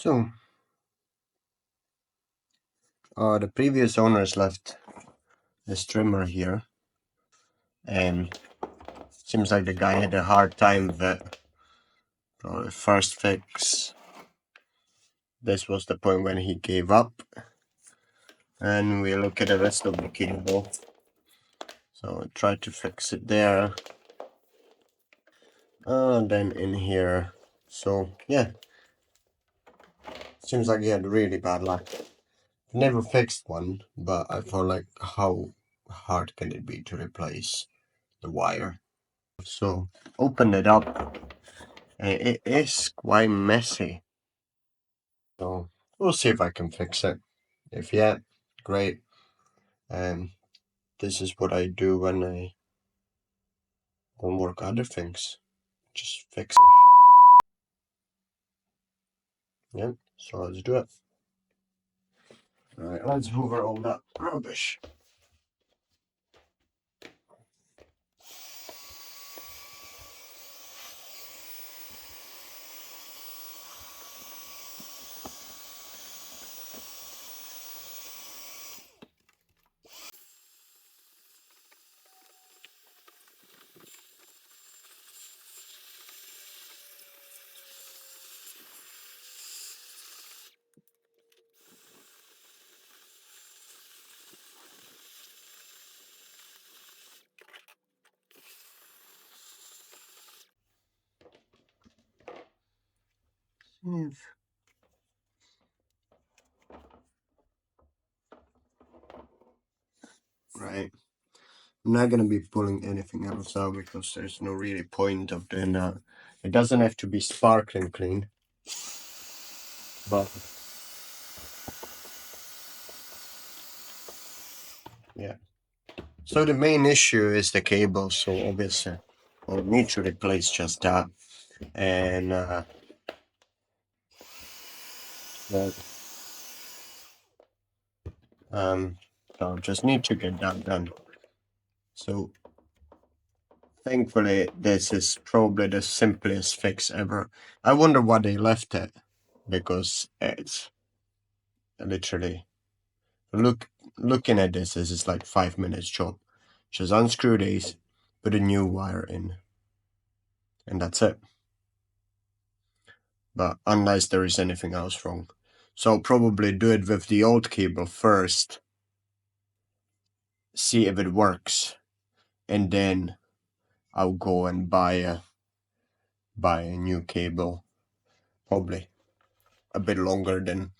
So, the previous owners left this trimmer here, and seems like the guy had a hard time with it. So the first fix, this was the point when he gave up, and we look at the rest of the cable. So I tried to fix it there, then in here. So yeah, seems like he had really bad luck. Never fixed one, but I thought like, how hard can it be to replace the wire? So open it up, and it is quite messy. So we'll see if I can fix it. If yeah, great. This is what I do when I don't work other things. Just fix it. Yeah, so let's do it. Alright, let's hoover all that rubbish. Right. I'm not gonna be pulling anything else out because there's no really point of doing that. It doesn't have to be sparkling clean, but yeah. So the main issue is the cable, so obviously we'll need to replace just that. And that, so just need to get that done. So thankfully this is probably the simplest fix ever. I wonder why they left it, because it's literally looking at this is like 5 minutes job. Just unscrew these, put a new wire in, and that's it. But unless there is anything else wrong. So I'll probably do it with the old cable first, see if it works, and then I'll go and buy a new cable, probably a bit longer than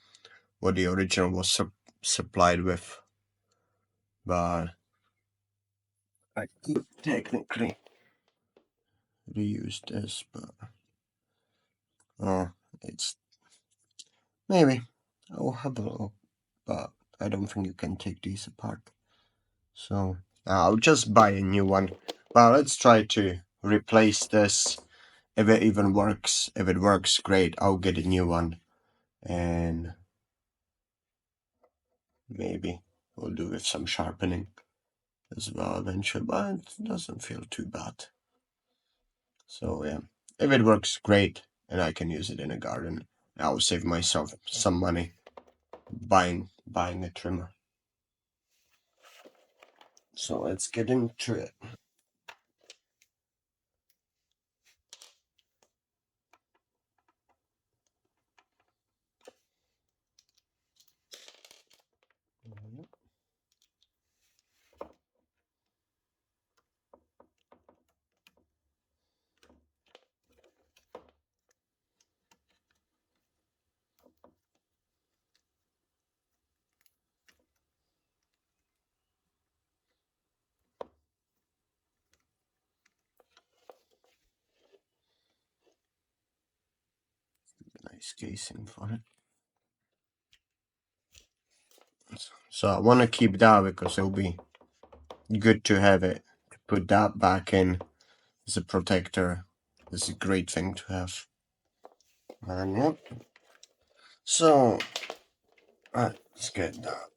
what the original was supplied with. But I could technically reuse this, but it's maybe I'll have a look, but I don't think you can take these apart. So I'll just buy a new one. Well, let's try to replace this. If it even works, if it works, great. I'll get a new one, and maybe we'll do with some sharpening as well eventually. But it doesn't feel too bad. So yeah, if it works, great, and I can use it in a garden. I'll save myself some money buying a trimmer. So let's get into it. Nice casing for it. So I want to keep that because it'll be good to have it. To put that back in as a protector is a great thing to have. And yep. So let's get that.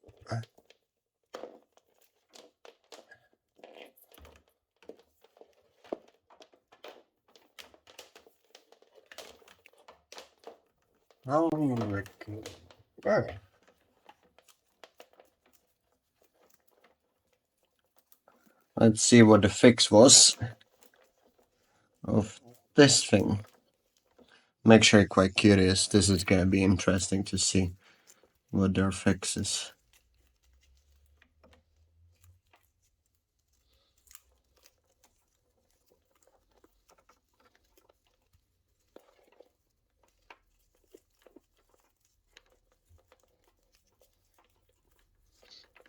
How long right. Let's see what the fix was of this thing. I'm actually quite curious. This is gonna be interesting to see what their fix is.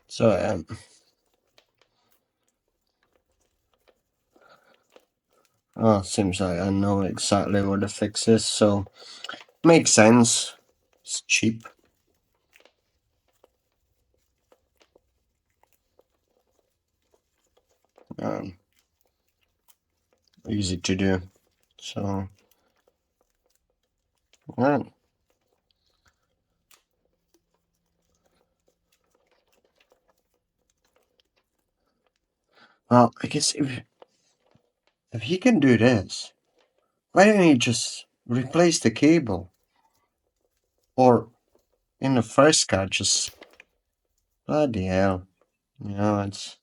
So seems like I know exactly what the fix is, so makes sense. It's cheap. Um, Easy to do. So yeah. Well, I guess if he can do this, why don't he just replace the cable? Or in the first car, just bloody hell. It's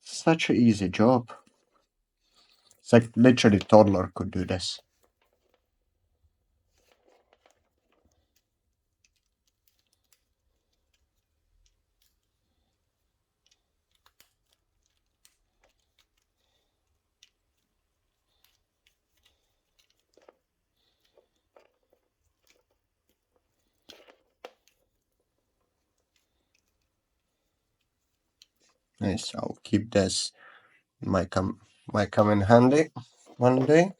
such an easy job. It's like literally toddler could do this. Nice. I'll keep this. Might come in handy one day.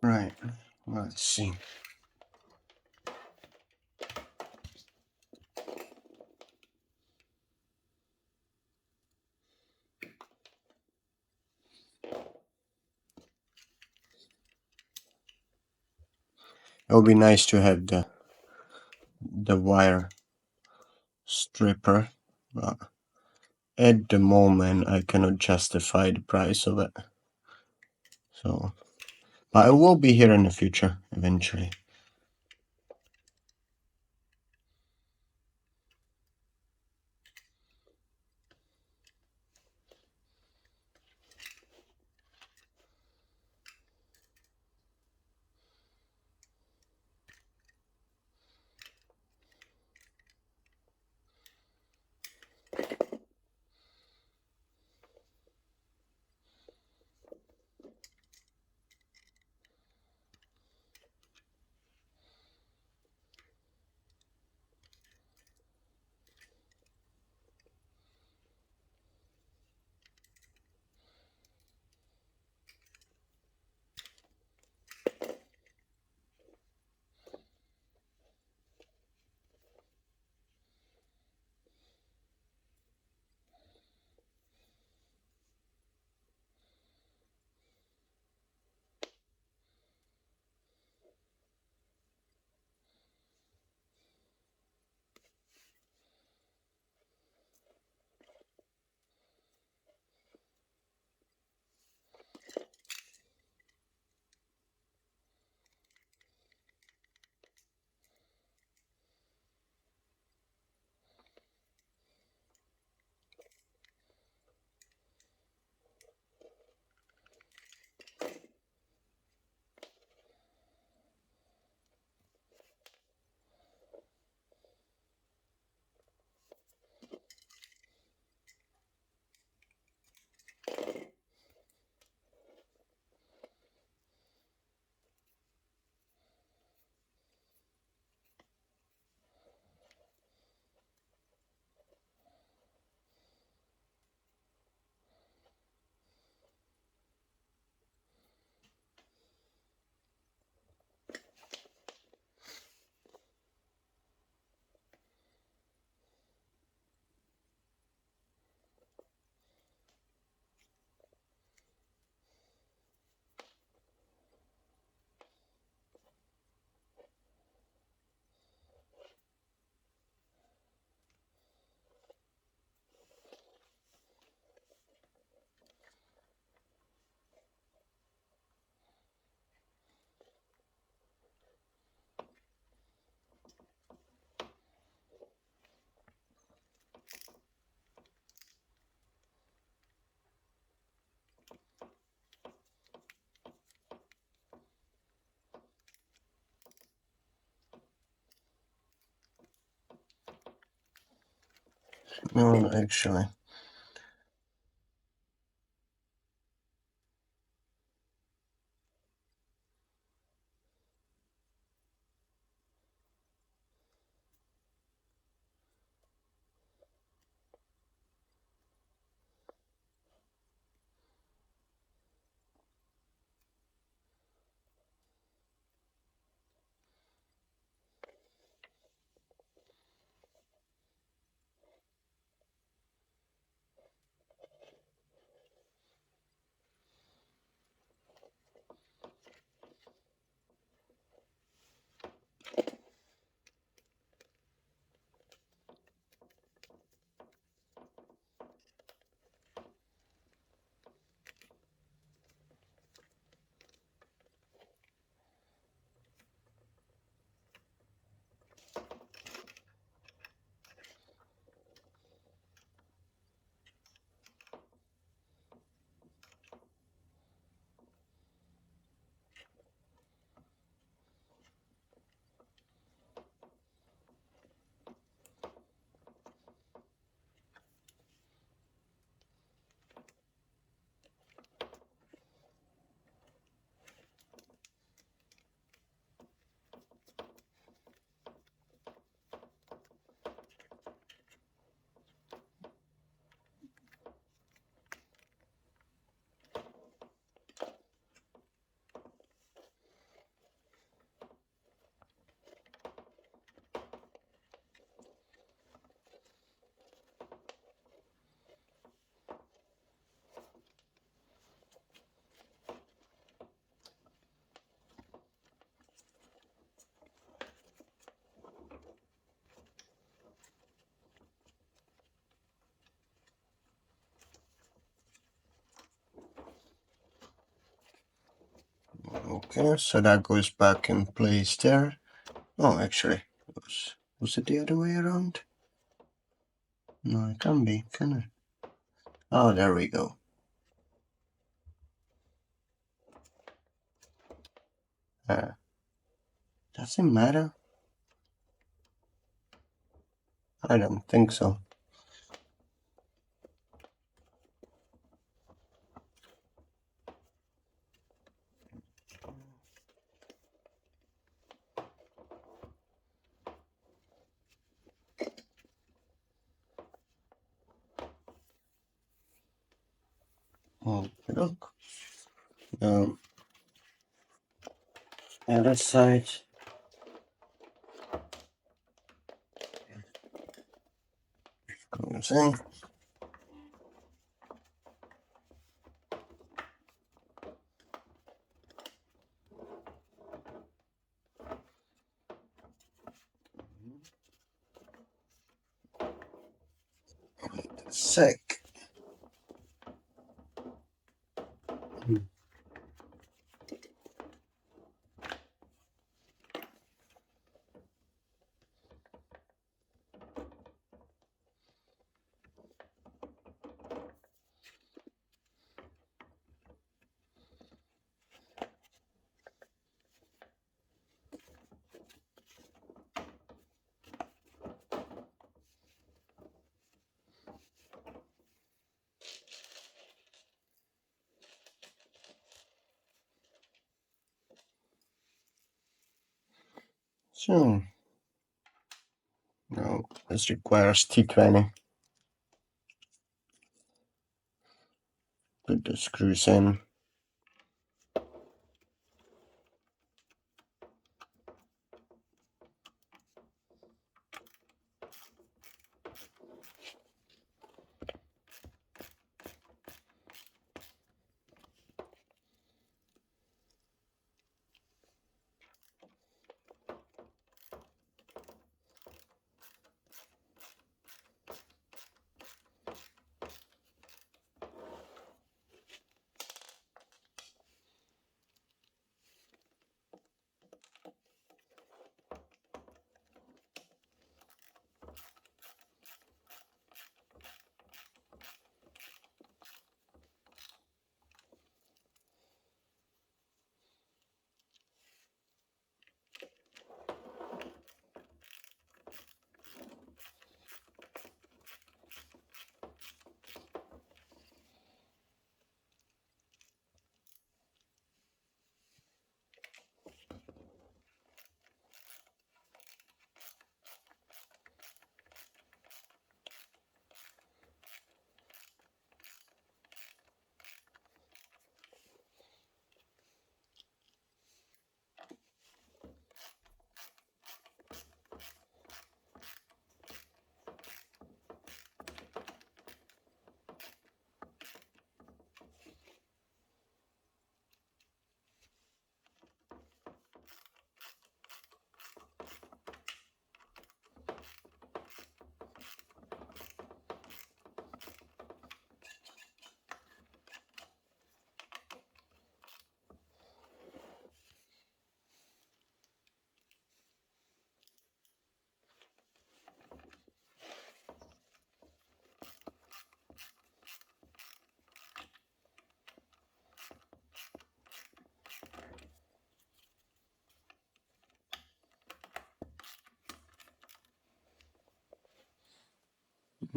Right. Let's see. It would be nice to have the wire stripper, but at the moment I cannot justify the price of it. So, but it will be here in the future eventually. No, actually. Okay, so that goes back in place there. Oh, actually, was it the other way around? No, it can't be, can it? Oh, there we go. Does it matter? I don't think so. Oh, look. Other side. Goes in. Wait a sec. So, now this requires T20. Put the screws in.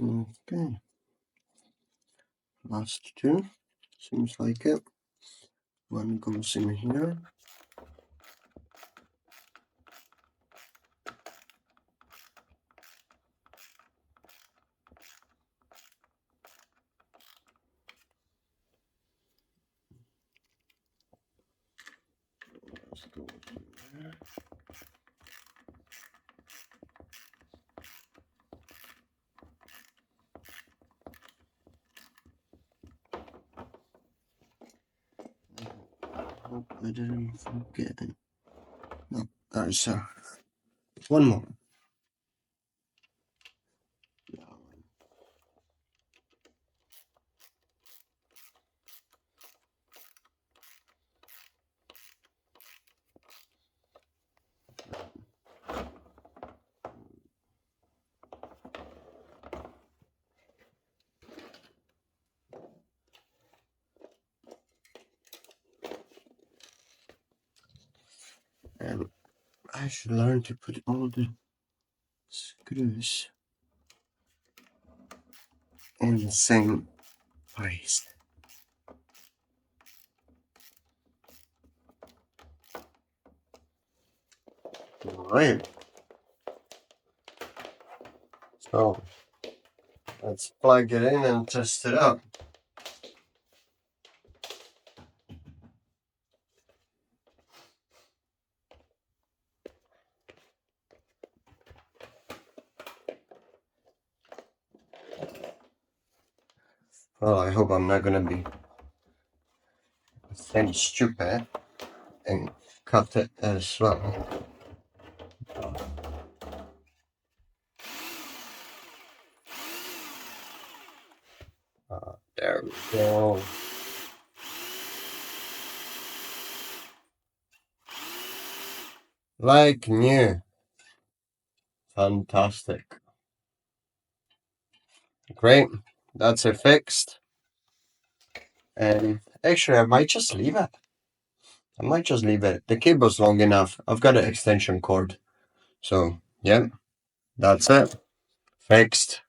Okay, last two, seems like it. One goes in here. Let's go here. Hope I didn't forget. No, there's one more. And I should learn to put all the screws in the same place. Alright, so let's plug it in and test it out. Well, I hope I'm not gonna be any stupid and cut it as well. There we go. Like new. Fantastic. Great. That's it fixed. And actually, I might just leave it. The cable's long enough. I've got an extension cord. So, yeah, that's it. Fixed.